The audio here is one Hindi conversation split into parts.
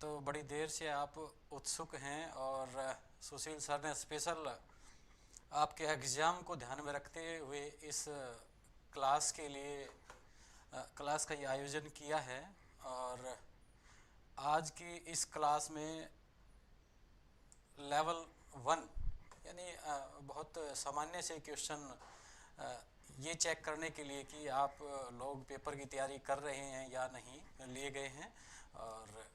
तो बड़ी देर से आप उत्सुक हैं और सुशील सर ने स्पेशल आपके एग्ज़ाम को ध्यान में रखते हुए इस क्लास के लिए क्लास का ये आयोजन किया है। और आज की इस क्लास में लेवल 1 यानी बहुत सामान्य से क्वेश्चन ये चेक करने के लिए कि आप लोग पेपर की तैयारी कर रहे हैं या नहीं लिए गए हैं। और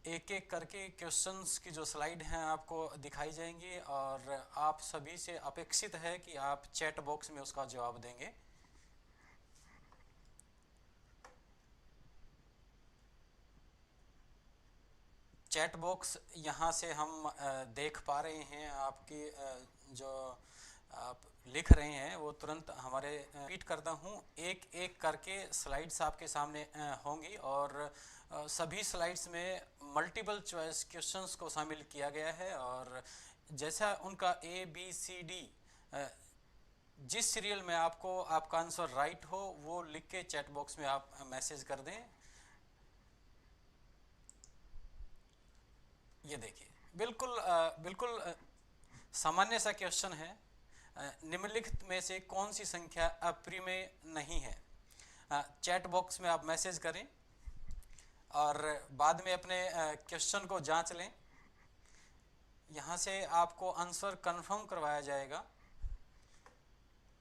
एक एक करके क्वेश्चंस की जो स्लाइड हैं आपको दिखाई जाएंगी और आप सभी से अपेक्षित है कि आप चैट बॉक्स में उसका जवाब देंगे। चैट बॉक्स यहाँ से हम देख पा रहे हैं। आपकी जो आप लिख रहे हैं वो तुरंत हमारे रिपीट करता हूँ। एक एक करके स्लाइड्स आपके सामने होंगी और सभी स्लाइड्स में मल्टीपल चॉइस क्वेश्चंस को शामिल किया गया है। और जैसा उनका ए बी सी डी जिस सीरियल में आपको आपका आंसर राइट हो वो लिख के चैट बॉक्स में आप मैसेज कर दें। ये देखिए बिल्कुल सामान्य सा क्वेश्चन है। निम्नलिखित में से कौन सी संख्या अप्रिमेय नहीं है। चैट बॉक्स में आप मैसेज करें और बाद में अपने क्वेश्चन को जांच लें। यहाँ से आपको आंसर कंफर्म करवाया जाएगा।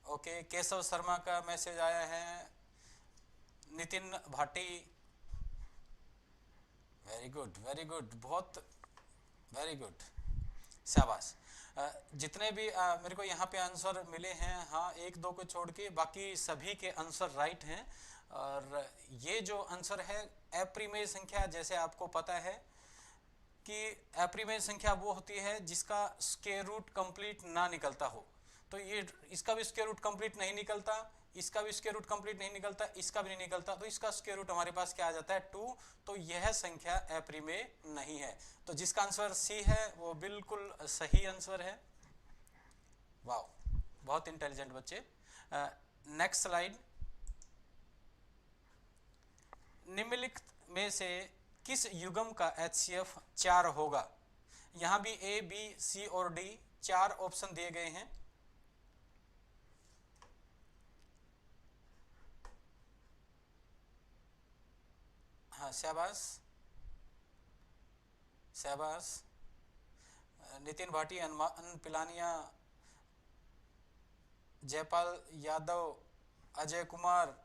ओके, केशव शर्मा का मैसेज आया है। Nitin Bhati, very good very good, बहुत वेरी गुड, शाबाश। जितने भी मेरे को यहाँ पे आंसर मिले हैं, हाँ एक दो को छोड़ के बाकी सभी के आंसर राइट हैं। और ये जो आंसर है अप्रिमेय संख्या, जैसे आपको पता है कि अप्रिमेय संख्या वो होती है जिसका स्क्वायर रूट कंप्लीट ना निकलता हो। तो ये इसका भी स्क्वायर रूट कंप्लीट नहीं निकलता, इसका भी स्क्वायर रूट कंप्लीट नहीं निकलता, इसका भी नहीं निकलता, तो इसका स्क्वायर रूट हमारे पास क्या आ जाता है 2। तो यह संख्या अप्रिमेय नहीं है। तो जिसका आंसर सी है वो बिल्कुल सही आंसर है। वाह, बहुत इंटेलिजेंट बच्चे। Next slide. निम्नलिखित में से किस युग्म का HCF 4 होगा। यहां भी A, B, C और D 4 ऑप्शन दिए गए हैं। हाँ, शाबाश शाबाश। नितिन भाटी, अनमन पिलानिया, जयपाल यादव, अजय कुमार।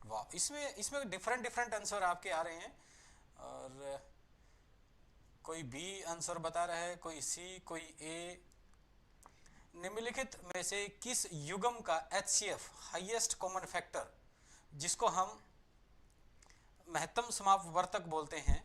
वाह, इसमें डिफरेंट डिफरेंट आंसर आपके आ रहे हैं। और कोई बी आंसर बता रहा है, कोई सी, कोई ए। निम्नलिखित में से किस युग्म का HCF हाईएस्ट कॉमन फैक्टर, जिसको हम महत्तम समापवर्तक बोलते हैं।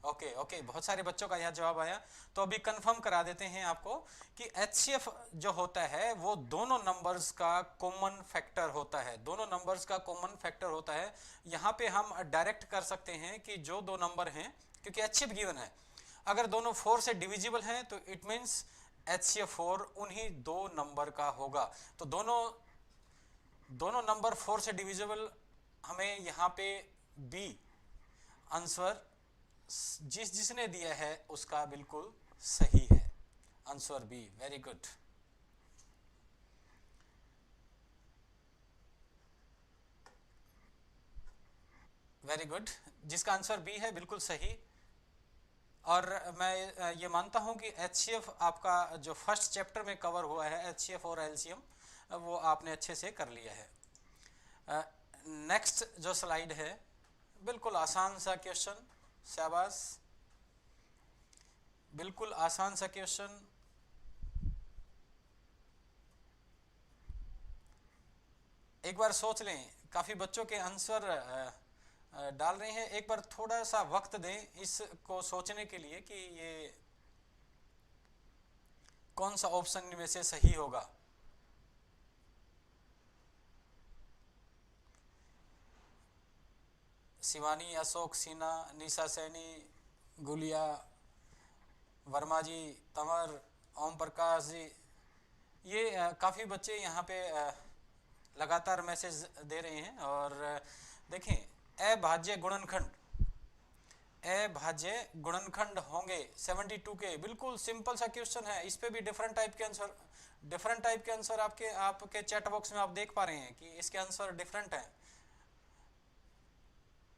ओके ओके, बहुत सारे बच्चों का यह जवाब आया। तो अभी कंफर्म करा देते हैं आपको कि HCF जो होता है वो दोनों नंबर्स का कॉमन फैक्टर होता है। दोनों नंबर्स का कॉमन फैक्टर होता है। यहाँ पे हम डायरेक्ट कर सकते हैं कि जो दो नंबर हैं, क्योंकि HCF गिवन है, अगर दोनों 4 से डिविजिबल हैं तो इट मीन्स HCF 4 उन्हीं दो नंबर का होगा। तो दोनों नंबर 4 से डिविजिबल, हमें यहाँ पे बी आंसर जिसने दिया है उसका बिल्कुल सही है। Answer B, very good. Very good, जिसका आंसर बी है बिल्कुल सही। और मैं ये मानता हूं कि HCF आपका जो फर्स्ट चैप्टर में कवर हुआ है, HCF और LCM, वो आपने अच्छे से कर लिया है। नेक्स्ट जो स्लाइड है, बिल्कुल आसान सा क्वेश्चन, शाबाश, बिल्कुल आसान सा क्वेश्चन। एक बार सोच लें, काफ़ी बच्चों के आंसर डाल रहे हैं। एक बार थोड़ा सा वक्त दें इसको सोचने के लिए कि ये कौन सा ऑप्शन में से सही होगा। शिवानी, अशोक सिन्हा, निशा सैनी, गुलिया, वर्मा जी, तंवर, ओम प्रकाश जी, ये काफ़ी बच्चे यहाँ पे लगातार मैसेज दे रहे हैं। और देखें, अभाज्य गुणनखंड, अभाज्य गुणनखंड होंगे 72 के, बिल्कुल सिंपल सा क्वेश्चन है। इस पे भी डिफरेंट टाइप के आंसर आपके चैट बॉक्स में आप देख पा रहे हैं कि इसके आंसर डिफरेंट हैं।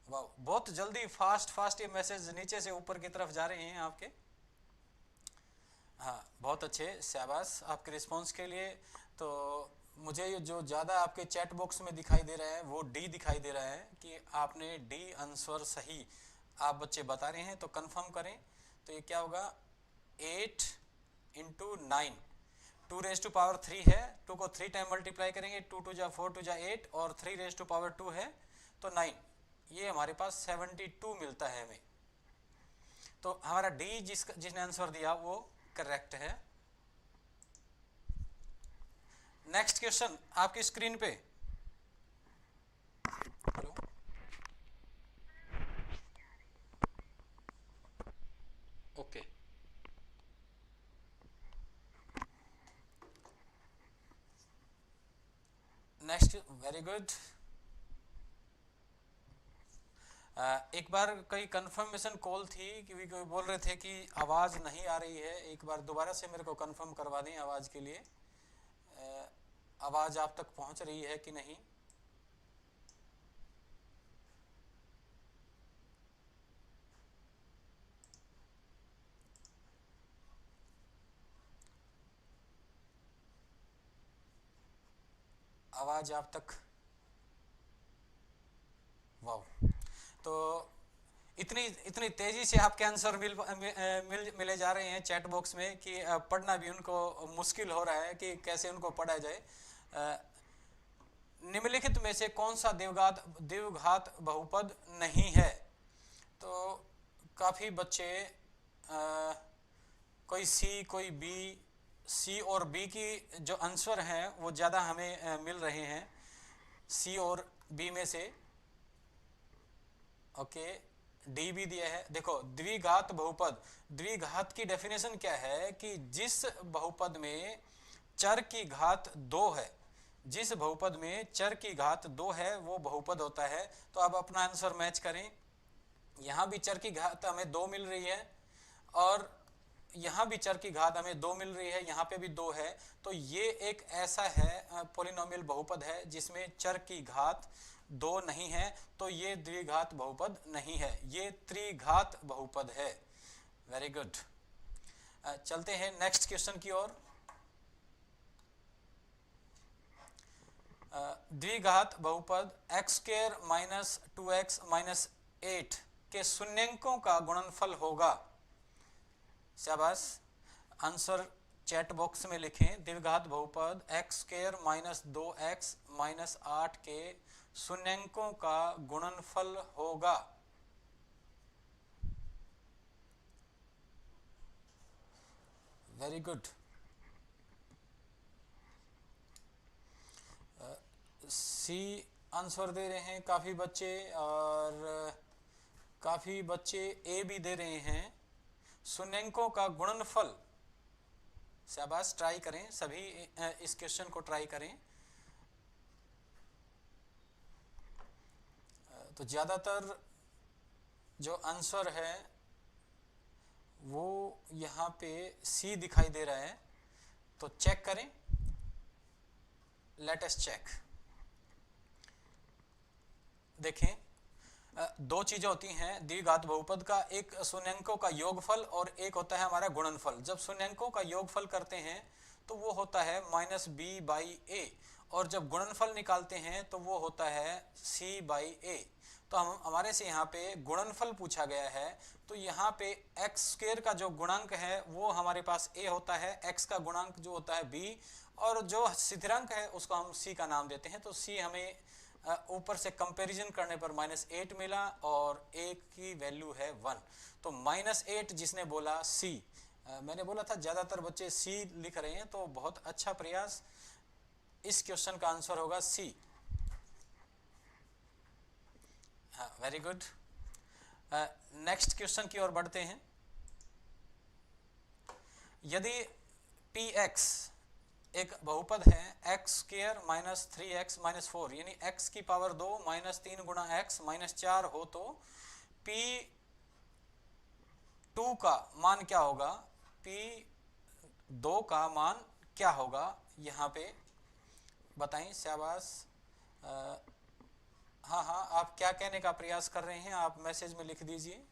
वाह, बहुत जल्दी फास्ट ये मैसेज नीचे से ऊपर की तरफ जा रहे हैं आपके। हाँ, बहुत अच्छे, शाबाश आपके रिस्पांस के लिए। तो मुझे ये जो ज़्यादा आपके चैट बॉक्स में दिखाई दे रहा है वो डी दिखाई दे रहा है कि आपने डी आंसर सही आप बच्चे बता रहे हैं। तो कंफर्म करें, तो ये क्या होगा, 8 इंटू 9, 2⁻³ है, 2 को 3 टाइम मल्टीप्लाई करेंगे, 2 2 जा 4 2 जा 8 और 3⁻² है तो 9, ये हमारे पास 72 मिलता है हमें। तो हमारा डी जिसने आंसर दिया वो करेक्ट है। नेक्स्ट क्वेश्चन आपकी स्क्रीन पे, hello, okay, next, very good. एक बार कई कंफर्मेशन कॉल थी कि कोई बोल रहे थे कि आवाज़ नहीं आ रही है, एक बार दोबारा से मेरे को कंफर्म करवा दें आवाज़ के लिए, आवाज़ आप तक पहुंच रही है कि नहीं। आवाज़ आप तक, वाह, तो इतनी तेज़ी से आपके आंसर मिले जा रहे हैं चैट बॉक्स में कि पढ़ना भी उनको मुश्किल हो रहा है कि कैसे उनको पढ़ा जाए। निम्नलिखित में से कौन सा द्विघात बहुपद नहीं है। तो काफ़ी बच्चे कोई सी, कोई बी, सी और बी की जो आंसर हैं वो ज़्यादा हमें मिल रहे हैं, सी और बी में से। ओके, डी भी दिया है। देखो, द्विघात बहुपद, द्विघात की डेफिनेशन क्या है कि जिस बहुपद में चर की घात 2 है, जिस बहुपद में चर की घात 2 है वो बहुपद होता है। तो अब अपना आंसर मैच करें, यहाँ भी चर की घात हमें 2 मिल रही है और यहाँ भी चर की घात हमें 2 मिल रही है, यहाँ पे भी 2 है। तो ये एक ऐसा है पॉलिनोमियल बहुपद है जिसमें चर की घात 2 नहीं है, तो ये द्विघात बहुपद नहीं है, ये त्रिघात बहुपद है। वेरी गुड, चलते हैं नेक्स्ट क्वेश्चन की ओर। द्विघात बहुपद x² - 2x - 8 के शून्यंकों का गुणनफल होगा। शाबाश, आंसर चैट बॉक्स में लिखें। द्विघात बहुपद x² - 2x - 8 के शून्यंकों का गुणनफल होगा। वेरी गुड, सी आंसर दे रहे हैं काफ़ी बच्चे और काफ़ी बच्चे ए भी दे रहे हैं। शून्यंकों का गुणनफल, शाबाश, ट्राई करें, सभी इस क्वेश्चन को ट्राई करें। तो ज़्यादातर जो आंसर है वो यहाँ पे सी दिखाई दे रहा है, तो चेक करें, लेट अस चेक। देखें, दो चीज़ें होती हैं द्विघात बहुपद का, एक शून्यंकों का योगफल और एक होता है हमारा गुणनफल। जब शून्यंकों का योगफल करते हैं तो वो होता है -b/a, और जब गुणनफल निकालते हैं तो वो होता है c/a। तो हमारे से यहाँ पे गुणनफल पूछा गया है, तो यहाँ पे x² का जो गुणांक है वो हमारे पास a होता है, x का गुणांक जो होता है b, और जो स्थिरांक है उसको हम c का नाम देते हैं। तो c हमें ऊपर से कंपैरिजन करने पर -8 मिला और a की वैल्यू है 1, तो -8 जिसने बोला c। मैंने बोला था ज़्यादातर बच्चे c लिख रहे हैं, तो बहुत अच्छा प्रयास। इस क्वेश्चन का आंसर होगा c। हाँ, वेरी गुड। नेक्स्ट क्वेश्चन की ओर बढ़ते हैं। यदि px एक बहुपद है एक्स स्क्वायर माइनस 3x-4, यानी x की पावर 2 माइनस 3 गुणा x माइनस 4 हो तो P2 का मान क्या होगा, P2 का मान क्या होगा, यहाँ पे बताएं। शाबाश। हाँ हाँ, आप क्या कहने का प्रयास कर रहे हैं, आप मैसेज में लिख दीजिए।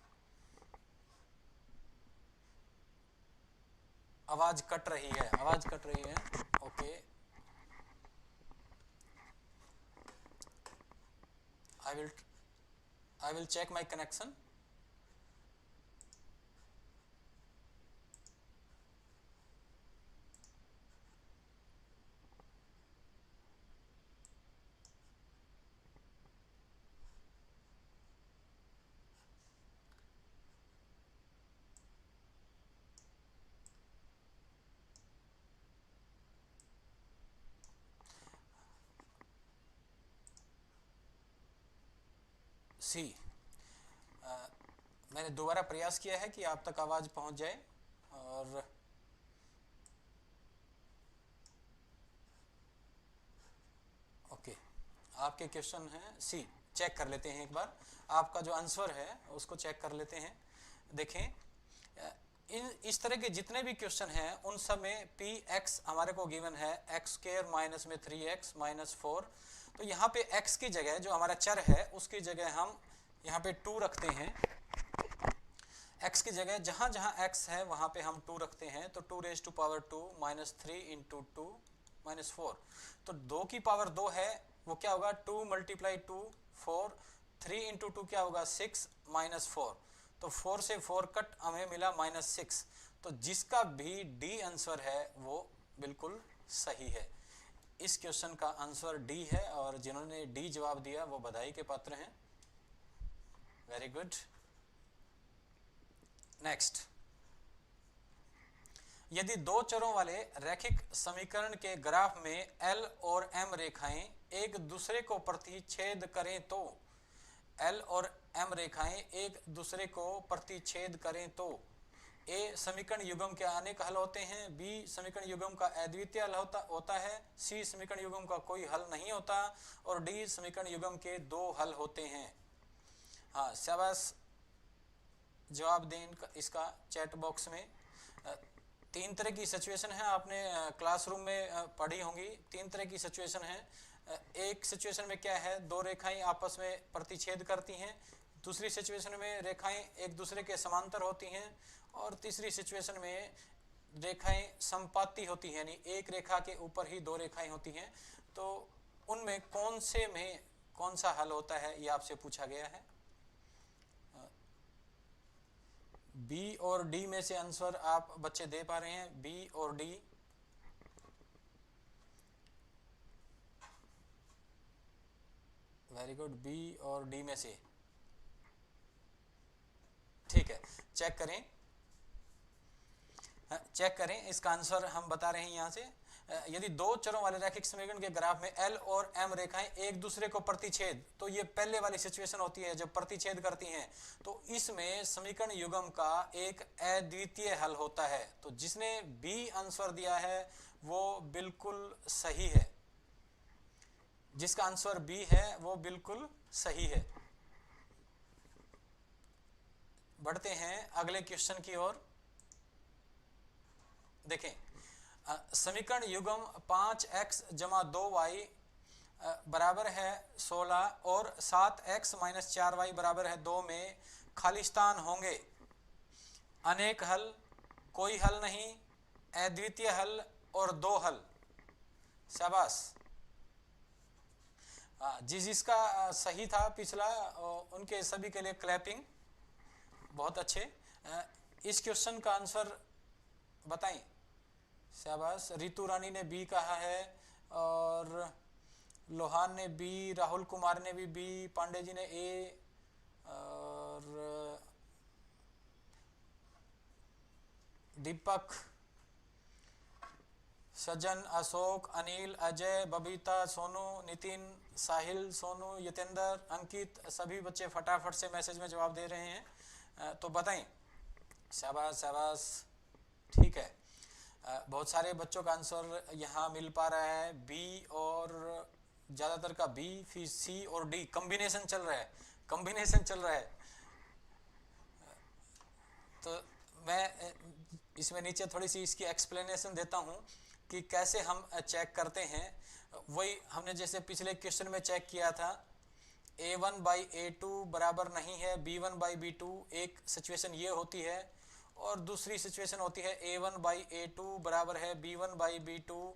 आवाज कट रही है, आवाज कट रही है। Okay, I will check my connection. सी, मैंने दोबारा प्रयास किया है कि आप तक आवाज पहुंच जाए। और ओके, आपके क्वेश्चन है सी, चेक कर लेते हैं एक बार। आपका जो आंसर है उसको चेक कर लेते हैं। देखें, इस तरह के जितने भी क्वेश्चन हैं उन सब में पी एक्स हमारे को गिवन है एक्स स्क्वायर माइनस में 3x माइनस 4। तो यहाँ पे x की जगह जो हमारा चर है उसकी जगह हम यहाँ पे 2 रखते हैं। x की जगह जहाँ जहाँ x है वहाँ पे हम 2 रखते हैं। तो 2 raise to power 2 minus 3 into 2 minus 4। तो 2 की पावर 2 है, वो क्या होगा 2 मल्टीप्लाई 2 4, 3 इंटू 2 क्या होगा 6 माइनस 4। तो 4 से 4 कट, हमें मिला माइनस 6। तो जिसका भी डी आंसर है वो बिल्कुल सही है। इस क्वेश्चन का आंसर डी है और जिन्होंने डी जवाब दिया वो बधाई के पात्र हैं। Very good. नेक्स्ट, यदि दो चरों वाले रैखिक समीकरण के ग्राफ में L और M रेखाएं एक दूसरे को प्रतिच्छेद करें तो L और M रेखाएं एक दूसरे को प्रतिच्छेद करें तो A समीकरण युग्म के अनेक हल होते हैं, B समीकरण युग्म का अद्वितीय हल होता है, C समीकरण युग्म का कोई हल नहीं होता और D समीकरण युग्म के 2 हल होते हैं। हाँ, शाबाश, जवाब दें इसका चैट बॉक्स में। 3 तरह की सिचुएशन है, आपने क्लासरूम में पढ़ी होंगी। 3 तरह की सिचुएशन है। एक सिचुएशन में क्या है, 2 रेखाएं आपस में प्रतिच्छेद करती हैं। दूसरी सिचुएशन में रेखाएं एक दूसरे के समांतर होती हैं और तीसरी सिचुएशन में रेखाएं समपाती होती हैं, यानी एक रेखा के ऊपर ही 2 रेखाएं होती हैं। तो उनमें कौन से में कौन सा हल होता है ये आपसे पूछा गया है। बी और डी में से आंसर आप बच्चे दे पा रहे हैं, बी और डी। वेरी गुड, बी और डी में से। ठीक है, चेक करें, चेक करें इसका आंसर हम बता रहे हैं यहाँ से। यदि 2 चरों वाले रैखिक समीकरण के ग्राफ में L और M रेखाएं एक दूसरे को प्रतिच्छेद, तो ये पहले वाली सिचुएशन होती है जब प्रतिच्छेद करती हैं, तो इसमें समीकरण युग्म का एक अद्वितीय हल होता है। तो जिसने बी आंसर दिया है वो बिल्कुल सही है, जिसका आंसर बी है वो बिल्कुल सही है। बढ़ते हैं अगले क्वेश्चन की ओर। देखें, समीकरण युग्म 5x जमा 2y बराबर है 16 और 7x माइनस 4y बराबर है 2 में खालिस्तान होंगे। अनेक हल, कोई हल नहीं, अद्वितीय हल और 2 हल। शाबाश, जिसका सही था पिछला उनके सभी के लिए क्लैपिंग। बहुत अच्छे। इस क्वेश्चन का आंसर बताएं। शाबाश, रितु रानी ने बी कहा है और लोहान ने बी, राहुल कुमार ने भी बी, पांडे जी ने ए और दीपक, सज्जन, अशोक, अनिल, अजय, बबीता, सोनू, नितिन, साहिल, सोनू, यतेंद्र, अंकित, सभी बच्चे फटाफट से मैसेज में जवाब दे रहे हैं। तो बताएं। शाबाश शाबाश, ठीक है। बहुत सारे बच्चों का आंसर यहाँ मिल पा रहा है बी, और ज़्यादातर का बी, फिर सी और डी, कॉम्बिनेशन चल रहा है, कॉम्बिनेशन चल रहा है। तो मैं इसमें नीचे थोड़ी सी इसकी एक्सप्लेनेशन देता हूँ कि कैसे हम चेक करते हैं। वही हमने जैसे पिछले क्वेश्चन में चेक किया था, A1/A2 बराबर नहीं है B1/B2, एक सिचुएशन ये होती है, और दूसरी सिचुएशन होती है A1/A2 बराबर है B1/B2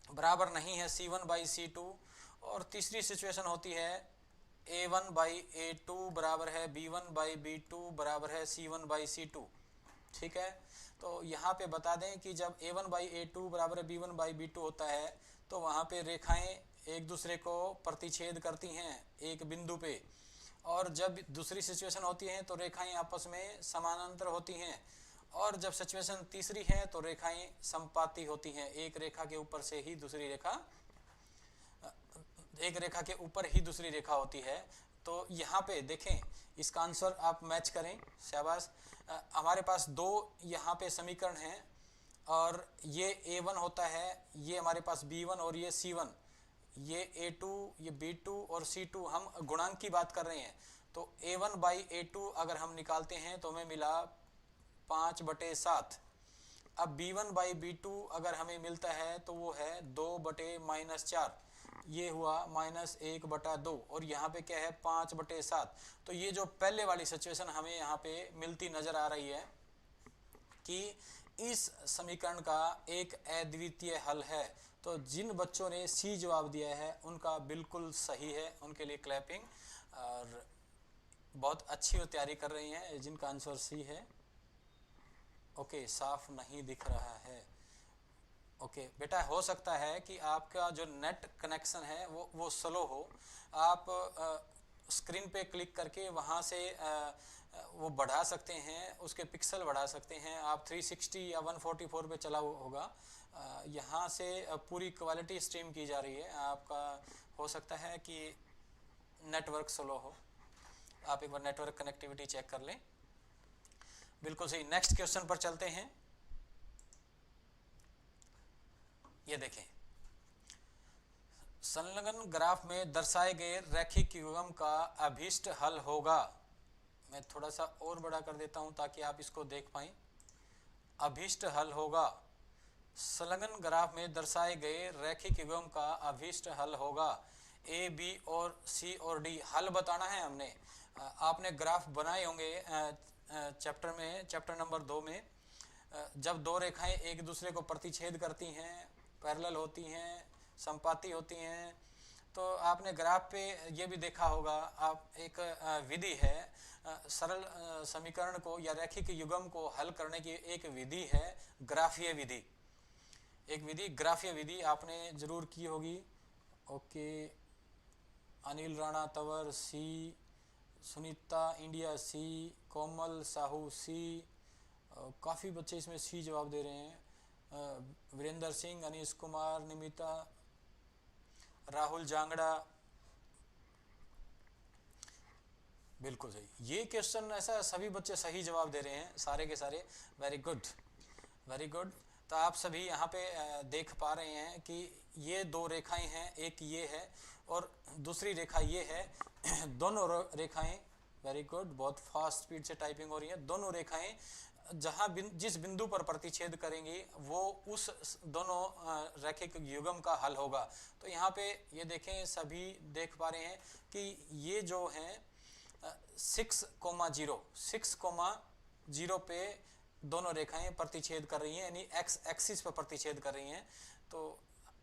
बराबर नहीं है C1/C2, और तीसरी सिचुएशन होती है A1/A2 बराबर है B1/B2 बराबर है C1/C2। ठीक है, तो यहाँ पे बता दें कि जब A1/A2 बराबर है B1/B2 होता है तो वहाँ पे रेखाएं एक दूसरे को प्रतिच्छेद करती हैं एक बिंदु पे, और जब दूसरी सिचुएशन होती है तो रेखाएं आपस में समानांतर होती हैं, और जब सिचुएशन तीसरी है तो रेखाएं संपाती होती हैं, एक रेखा के ऊपर से ही दूसरी रेखा, एक रेखा के ऊपर ही दूसरी रेखा होती है। तो यहाँ पे देखें, इसका आंसर आप मैच करें, शाबाश। हमारे पास दो यहाँ पे समीकरण हैं, और ये A1 होता है, ये हमारे पास B1 और ये C1, ये A2, ये B2 और C2, हम गुणांक की बात कर रहे हैं। तो A1/A2 अगर हम निकालते हैं तो हमें मिला 5/7। अब B1/B2 अगर हमें मिलता है तो वो है 2/-4, ये हुआ -1/2, और यहाँ पे क्या है 5/7। तो ये जो पहले वाली सिचुएशन हमें यहाँ पे मिलती नज़र आ रही है कि इस समीकरण का एक अद्वितीय हल है। तो जिन बच्चों ने सी जवाब दिया है उनका बिल्कुल सही है, उनके लिए क्लैपिंग, और बहुत अच्छी वो तैयारी कर रही हैं जिनका आंसर सी है। ओके, साफ नहीं दिख रहा है। ओके बेटा, हो सकता है कि आपका जो नेट कनेक्शन है वो स्लो हो। आप स्क्रीन पे क्लिक करके वहाँ से वो बढ़ा सकते हैं, उसके पिक्सल बढ़ा सकते हैं। आप 360 या 144 पे चला होगा, यहाँ से पूरी क्वालिटी स्ट्रीम की जा रही है। आपका हो सकता है कि नेटवर्क स्लो हो, आप एक बार नेटवर्क कनेक्टिविटी चेक कर लें। बिल्कुल सही। नेक्स्ट क्वेश्चन पर चलते हैं। ये देखें, संलग्न ग्राफ में दर्शाए गए रैखिक युग्म का अभीष्ट हल होगा। मैं थोड़ा सा और बड़ा कर देता हूं ताकि आप इसको देख पाएं। अभीष्ट हल होगा, संलग्न ग्राफ में दर्शाए गए रैखिक युग्म का अभीष्ट हल होगा। ए, बी और सी और डी हल बताना है हमने। आपने ग्राफ बनाए होंगे चैप्टर में, चैप्टर नंबर 2 में, जब दो रेखाएं एक दूसरे को प्रतिच्छेद करती हैं, पैरेलल होती हैं, संपाती होती हैं, तो आपने ग्राफ पे ये भी देखा होगा। आप एक विधि है, सरल समीकरण को या रैखिक युग्म को हल करने की एक विधि है ग्राफीय विधि। एक विधि ग्राफीय विधि आपने जरूर की होगी। ओके, अनिल राणा तंवर सी, सुनीता इंडिया सी, कोमल साहू सी, काफ़ी बच्चे इसमें सी जवाब दे रहे हैं। वीरेंद्र सिंह, अनीश कुमार, निमिता, राहुल जांगड़ा, बिल्कुल सही। ये क्वेश्चन ऐसा सभी बच्चे सही जवाब दे रहे हैं, सारे के सारे। Very good, very good. तो आप सभी यहाँ पे देख पा रहे हैं कि ये दो रेखाएं हैं, एक ये है और दूसरी रेखा ये है। दोनों रेखाएं, वेरी गुड, बहुत फास्ट स्पीड से टाइपिंग हो रही है। दोनों रेखाएं जहाँ जिस बिंदु पर प्रतिच्छेद करेंगी वो उस दोनों रैखिक युग्म का हल होगा। तो यहाँ पे ये देखें, सभी देख पा रहे हैं कि ये जो हैं 6,0 पे दोनों रेखाएं प्रतिच्छेद कर रही हैं, यानी एक्स एक्सिस पर प्रतिच्छेद कर रही हैं। तो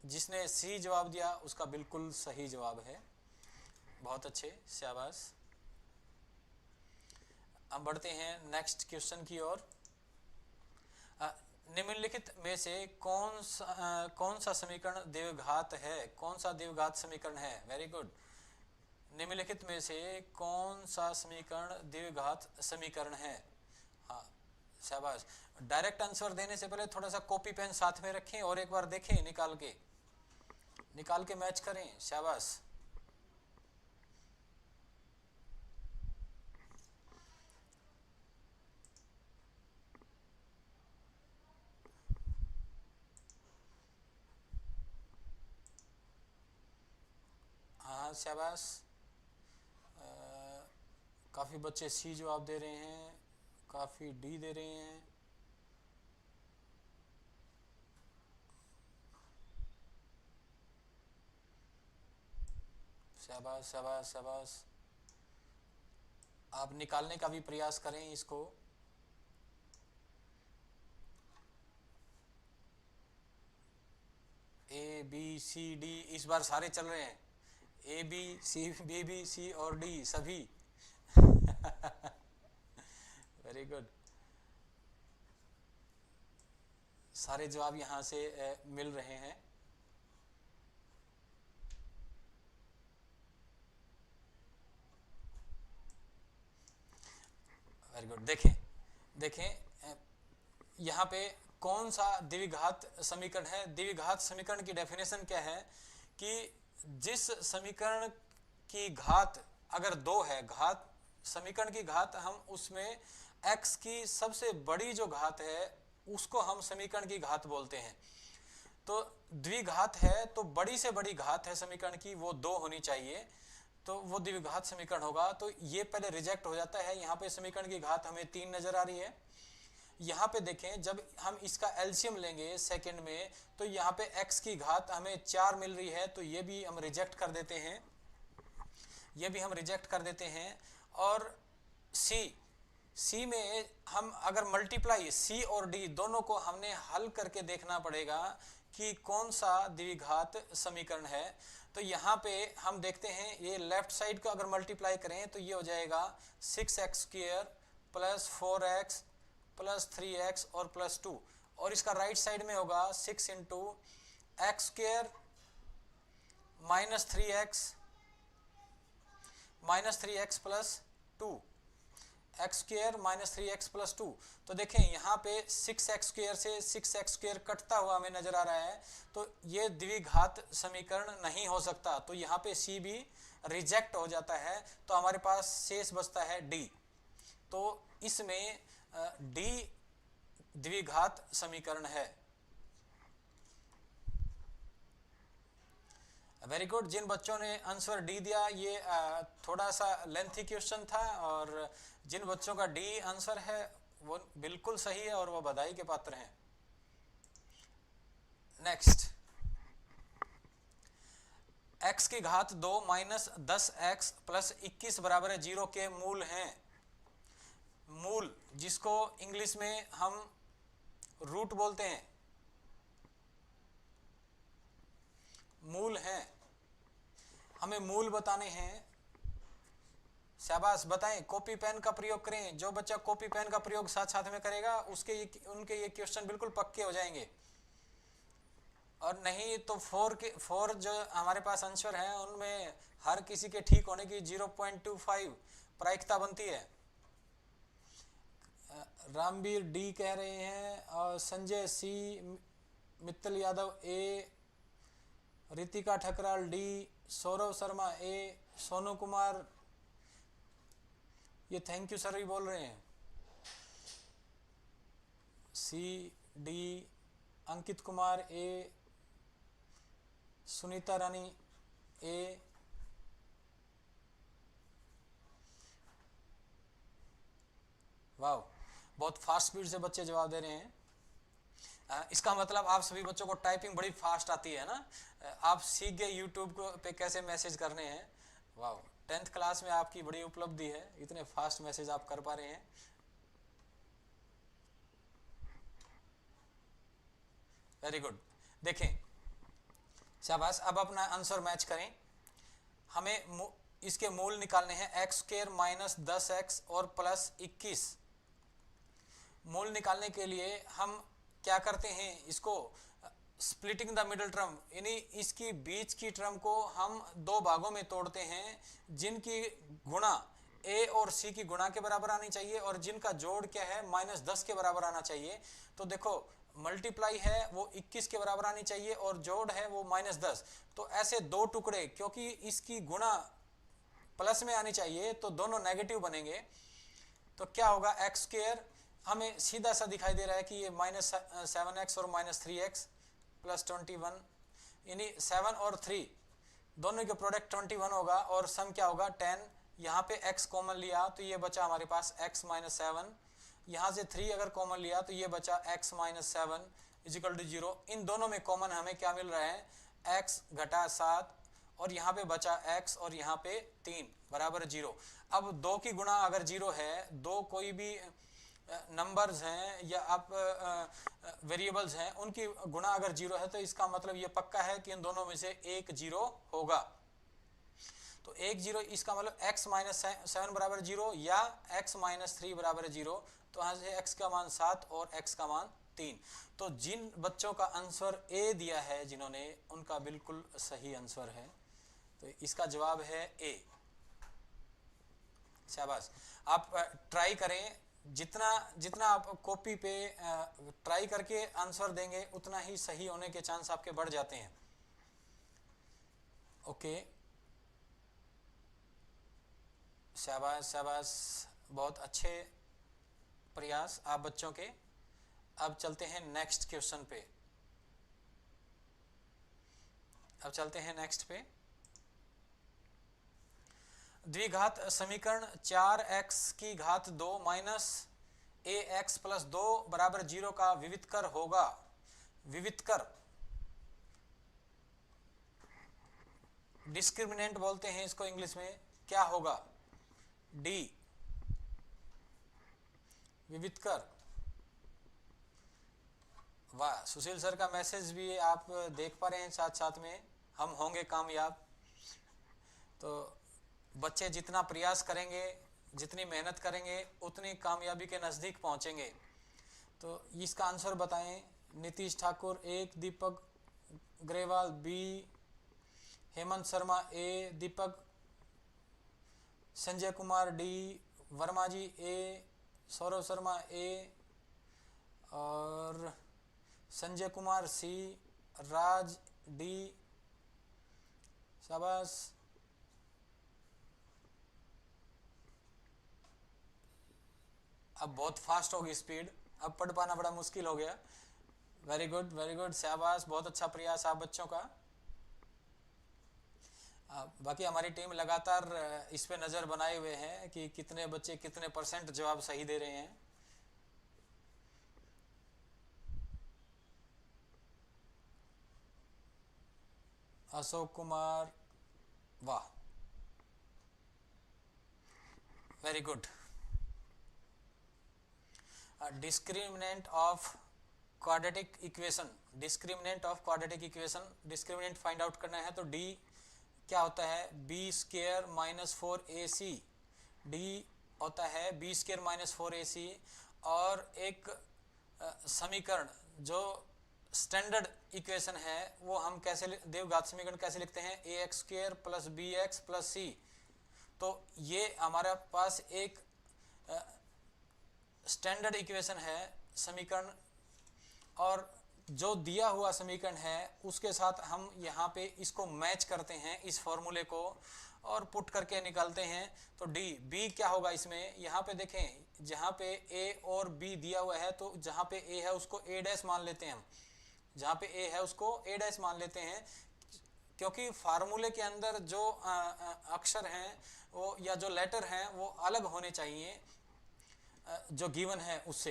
जिसने सी जवाब दिया उसका बिल्कुल सही जवाब है। बहुत अच्छे, शाबाश। हम बढ़ते हैं नेक्स्ट क्वेश्चन की ओर। निम्नलिखित में से कौन सा समीकरण द्विघात है? कौन सा द्विघात समीकरण है? Very good. निम्नलिखित में से कौन सा समीकरण द्विघात समीकरण है? हाँ, शाबाश। डायरेक्ट आंसर देने से पहले थोड़ा सा कॉपी पेन साथ में रखें और एक बार देखें, निकाल के मैच करें। शाबाश। शाबाश शाबाश। काफ़ी बच्चे सी जवाब दे रहे हैं, काफ़ी डी दे रहे हैं। शाबाश शाबाश शाबाश। आप निकालने का भी प्रयास करें इसको। ए बी सी डी इस बार सारे चल रहे हैं, A B C, B B C और डी सभी। Very good. सारे जवाब यहाँ से मिल रहे हैं। Very good. देखें देखें यहाँ पे कौन सा द्विघात समीकरण है। द्विघात समीकरण की डेफिनेशन क्या है कि जिस समीकरण की घात अगर 2 है, घात समीकरण की घात हम उसमें x की सबसे बड़ी जो घात है उसको हम समीकरण की घात बोलते हैं। तो द्विघात है तो बड़ी से बड़ी घात है समीकरण की, वो 2 होनी चाहिए, तो वो द्विघात समीकरण होगा। तो ये पहले रिजेक्ट हो जाता है। यहाँ पे समीकरण की घात हमें 3 नजर आ रही है। यहाँ पे देखें जब हम इसका एलसीएम लेंगे सेकंड में तो यहाँ पे x की घात हमें 4 मिल रही है, तो ये भी हम रिजेक्ट कर देते हैं, ये भी हम रिजेक्ट कर देते हैं। और सी में हम अगर मल्टीप्लाई सी और डी दोनों को हमने हल करके देखना पड़ेगा कि कौन सा द्विघात समीकरण है। तो यहाँ पे हम देखते हैं ये लेफ्ट साइड को अगर मल्टीप्लाई करें तो ये हो जाएगा 6x² plus 4x plus 3x और प्लस 2, और इसका राइट साइड में होगा 6 into x² minus 3x plus 2, x² minus 3x plus 2। तो देखें यहाँ पे 6x² से 6x² कटता हुआ हमें नजर आ रहा है, तो ये द्विघात समीकरण नहीं हो सकता। तो यहाँ पे सी भी रिजेक्ट हो जाता है, तो हमारे पास शेष बचता है डी। तो इसमें डी द्विघात समीकरण है। Very good. जिन बच्चों ने आंसर डी दिया, ये थोड़ा सा लेंथी क्वेश्चन था, और जिन बच्चों का डी आंसर है वो बिल्कुल सही है और वो बधाई के पात्र हैं। नेक्स्ट, x की घात 2 माइनस 10x प्लस 21 बराबर है 0 के मूल हैं। मूल जिसको इंग्लिश में हम रूट बोलते हैं, मूल हैं, हमें मूल बताने हैं। शाबाश, बताएं, कॉपी पेन का प्रयोग करें। जो बच्चा कॉपी पेन का प्रयोग साथ साथ में करेगा उनके ये क्वेश्चन बिल्कुल पक्के हो जाएंगे। और नहीं तो 4 जो हमारे पास आंसर हैं उनमें हर किसी के ठीक होने की 0.25 प्रायिकता बनती है। रामवीर डी कह रहे हैं, और संजय सी, मित्तल यादव ए, रितिका ठकराल डी, सौरव शर्मा ए, सोनू कुमार, ये थैंक यू सर भी बोल रहे हैं, सी डी, अंकित कुमार ए, सुनीता रानी ए, वाह, बहुत फास्ट स्पीड से बच्चे जवाब दे रहे हैं। इसका मतलब आप सभी बच्चों को टाइपिंग बड़ी फास्ट आती है ना, आप सीख गए यूट्यूब को पे कैसे मैसेज करने हैं। वाह, 10th क्लास में आपकी बड़ी उपलब्धि है, इतने फास्ट मैसेज आप कर पा रहे हैं। Very good. देखें, शाबाश, अब अपना आंसर मैच करें। हमें इसके मूल निकालने हैं, x² माइनस 10x और प्लस 21। मूल निकालने के लिए हम क्या करते हैं, इसको स्प्लिटिंग द मिडल टर्म, यानी इसकी बीच की टर्म को हम 2 भागों में तोड़ते हैं, जिनकी गुणा a और c की गुणा के बराबर आनी चाहिए और जिनका जोड़ क्या है -10 के बराबर आना चाहिए। तो देखो, मल्टीप्लाई है वो 21 के बराबर आनी चाहिए और जोड़ है वो -10। तो ऐसे 2 टुकड़े, क्योंकि इसकी गुणा प्लस में आनी चाहिए तो दोनों नेगेटिव बनेंगे। तो क्या होगा, x² हमें सीधा सा दिखाई दे रहा है कि ये -7x और -3x प्लस 21, यानी 7 और 3 दोनों के प्रोडक्ट 21 होगा और सम क्या होगा 10। यहाँ पे x कॉमन लिया तो ये बचा हमारे पास x माइनस 7। यहाँ से 3 अगर कॉमन लिया तो ये बचा x माइनस 7 इजिकल टू 0। इन दोनों में कॉमन हमें क्या मिल रहा है x घटा 7 और यहाँ पे बचा x और यहाँ पे 3 बराबर 0। अब 2 की गुणा अगर 0 है, दो कोई भी नंबर्स हैं या आप वेरिएबल्स हैं उनकी गुणा अगर 0 है तो इसका मतलब ये पक्का है कि इन दोनों में से एक 0 होगा। तो एक 0 इसका मतलब x माइनस 7 बराबर 0 या x माइनस 3 बराबर 0। तो यहाँ से x का मान 7 और x का मान 3। तो जिन बच्चों का आंसर ए दिया है जिन्होंने, उनका बिल्कुल सही आंसर है। तो इसका जवाब है ए। शाबाश। आप ट्राई करें, जितना जितना आप कॉपी पे ट्राई करके आंसर देंगे उतना ही सही होने के चांस आपके बढ़ जाते हैं। ओके, शाबाश शाबाश, बहुत अच्छे प्रयास आप बच्चों के। अब चलते हैं नेक्स्ट क्वेश्चन पे। अब चलते हैं नेक्स्ट पे। द्विघात समीकरण 4x की घात 2 माइनस ax प्लस 2 बराबर 0 का विवितकर होगा। विवितकर डिस्क्रिमिनेंट बोलते हैं इसको इंग्लिश में, क्या होगा? डी विवितकर। वाह, सुशील सर का मैसेज भी आप देख पा रहे हैं साथ साथ में, हम होंगे कामयाब। तो बच्चे जितना प्रयास करेंगे, जितनी मेहनत करेंगे, उतनी कामयाबी के नज़दीक पहुंचेंगे। तो इसका आंसर बताएं। नीतीश ठाकुर 1, दीपक ग्रेवाल बी, हेमंत शर्मा ए, दीपक, संजय कुमार डी, वर्मा जी ए, सौरभ शर्मा ए और संजय कुमार सी, राज डी। शाबाश। अब बहुत फास्ट होगी स्पीड, अब पढ़ पाना बड़ा मुश्किल हो गया। वेरी गुड वेरी गुड, शाबाश, बहुत अच्छा प्रयास आप बच्चों का। बाकी हमारी टीम लगातार इस पे नज़र बनाए हुए हैं कि कितने बच्चे कितने % जवाब सही दे रहे हैं। अशोक कुमार, वाह, very good. Discriminant of quadratic equation, discriminant of quadratic equation, discriminant find out करना है तो डी क्या होता है? B square minus 4ac। D होता है बी स्क्वायर माइनस 4ac। और एक समीकरण जो स्टैंडर्ड इक्वेशन है वो हम कैसे, देवघात समीकरण कैसे लिखते हैं? ax square plus bx plus c। तो ये हमारे पास एक स्टैंडर्ड इक्वेशन है, समीकरण, और जो दिया हुआ समीकरण है उसके साथ हम यहाँ पे इसको मैच करते हैं, इस फॉर्मूले को, और पुट करके निकालते हैं। तो डी, बी क्या होगा इसमें? यहाँ पे देखें, जहाँ पे ए और बी दिया हुआ है तो जहाँ पे ए है उसको ए डैश मान लेते हैं हम, जहाँ पे ए है उसको ए डैश मान लेते हैं, क्योंकि फार्मूले के अंदर जो अक्षर हैं वो या जो लेटर हैं वो अलग होने चाहिए जो गिवन है उससे।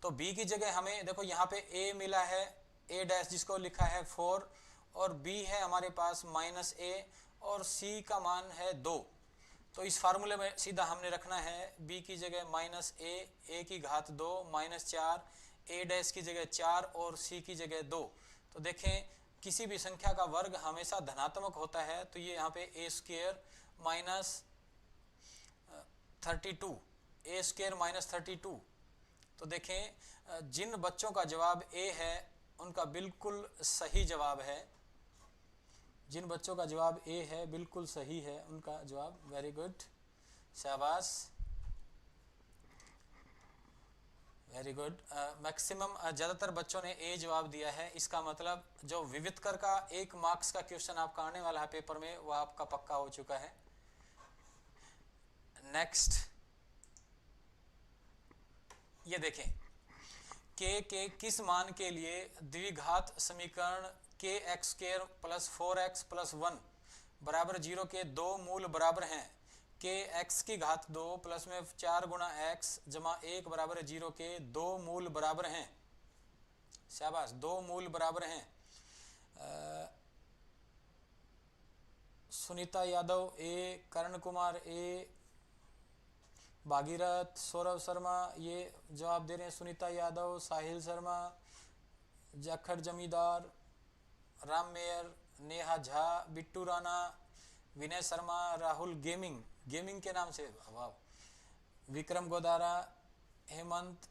तो b की जगह हमें देखो यहाँ पे a मिला है, a डैश जिसको लिखा है 4, और b है हमारे पास माइनस a, और c का मान है 2। तो इस फार्मूले में सीधा हमने रखना है b की जगह माइनस a की घात 2 माइनस 4, a डैश की जगह 4 और c की जगह 2। तो देखें, किसी भी संख्या का वर्ग हमेशा धनात्मक होता है, तो ये यहाँ पे a square minus 32, a square minus 32। तो देखें, जिन बच्चों का जवाब ए है उनका बिल्कुल सही जवाब है, जिन बच्चों का जवाब ए है बिल्कुल सही है उनका जवाब। वेरी गुड, शाबाश, वेरी गुड। मैक्सिमम ज़्यादातर बच्चों ने ए जवाब दिया है, इसका मतलब जो विविधकर का 1 मार्क्स का क्वेश्चन आपका आने वाला है पेपर में वो आपका पक्का हो चुका है। नेक्स्ट, ये देखें, के किस मान के लिए द्विघात समीकरण के x square plus 4x plus 1 बराबर 0 के दो मूल बराबर हैं। के एक्स की घात 2 प्लस में 4 गुणा एक्स जमा 1 बराबर 0 के दो मूल बराबर हैं। शाबाश, दो मूल बराबर हैं। सुनीता यादव ए, करण कुमार ए, भागीरथ, सौरभ शर्मा ये जवाब दे रहे हैं। सुनीता यादव, साहिल शर्मा, जाखड़ जमींदार, Ram mayor, Neha Jha, Bittu Rana, Vinay Sharma, Rahul gaming, gaming के नाम से, वाह, विक्रम गोदारा, हेमंत,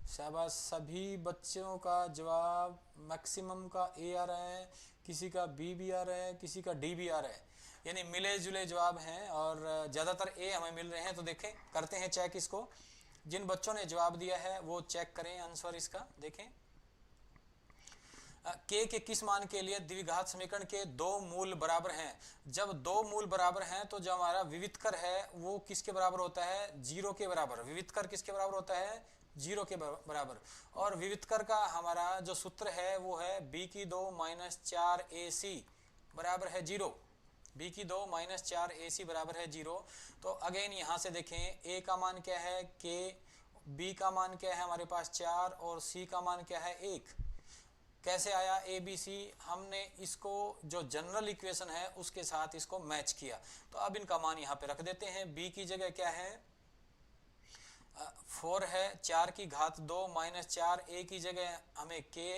शाबाश। सभी बच्चों का जवाब मैक्सिमम का ए आ रहा है, किसी का बी भी आ रहा है, किसी का डी भी आ रहा है, यानी मिले जुले जवाब हैं और ज़्यादातर ए हमें मिल रहे हैं। तो देखें, करते हैं चेक इसको। जिन बच्चों ने जवाब दिया है वो चेक करें आंसर इसका। देखें, के किस मान के लिए द्विघात समीकरण के दो मूल बराबर हैं। जब दो मूल बराबर हैं तो जो हमारा विवितकर है वो किसके बराबर होता है, 0 के बराबर। विवितकर किसके बराबर होता है, 0 के बराबर। और विवितकर का हमारा जो सूत्र है वो है b की 2 माइनस 4ac बराबर है 0। b की 2 माइनस 4ac बराबर है 0। तो अगेन यहाँ से देखें, a का मान क्या है k, b का मान क्या है हमारे पास 4 और c का मान क्या है 1। कैसे आया ए बी सी, हमने इसको जो जनरल इक्वेशन है उसके साथ इसको मैच किया। तो अब इनका मान यहाँ पे रख देते हैं। b की जगह क्या है 4 है, 4 की घात 2 माइनस 4, a की जगह हमें k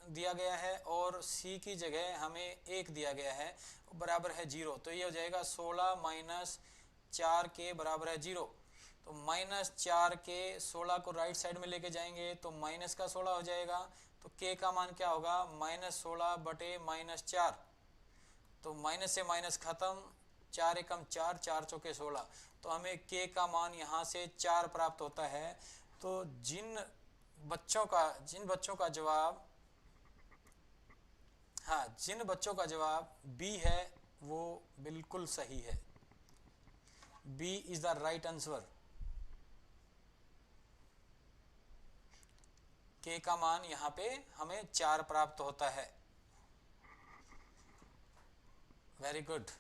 दिया गया है और c की जगह हमें 1 दिया गया है, बराबर है 0। तो ये हो जाएगा 16 माइनस 4 के बराबर है 0। तो माइनस 4 के 16 को राइट साइड में लेके जाएंगे तो माइनस का 16 हो जाएगा। तो k का मान क्या होगा, माइनस 16 बटे माइनस 4। तो माइनस से माइनस खत्म, 4 एकम 4, 4 चौके 16। तो हमें k का मान यहाँ से 4 प्राप्त होता है। तो जिन बच्चों का जवाब, हाँ, जिन बच्चों का जवाब B है वो बिल्कुल सही है। B is the right answer. k का मान यहाँ पे हमें 4 प्राप्त होता है। Very good.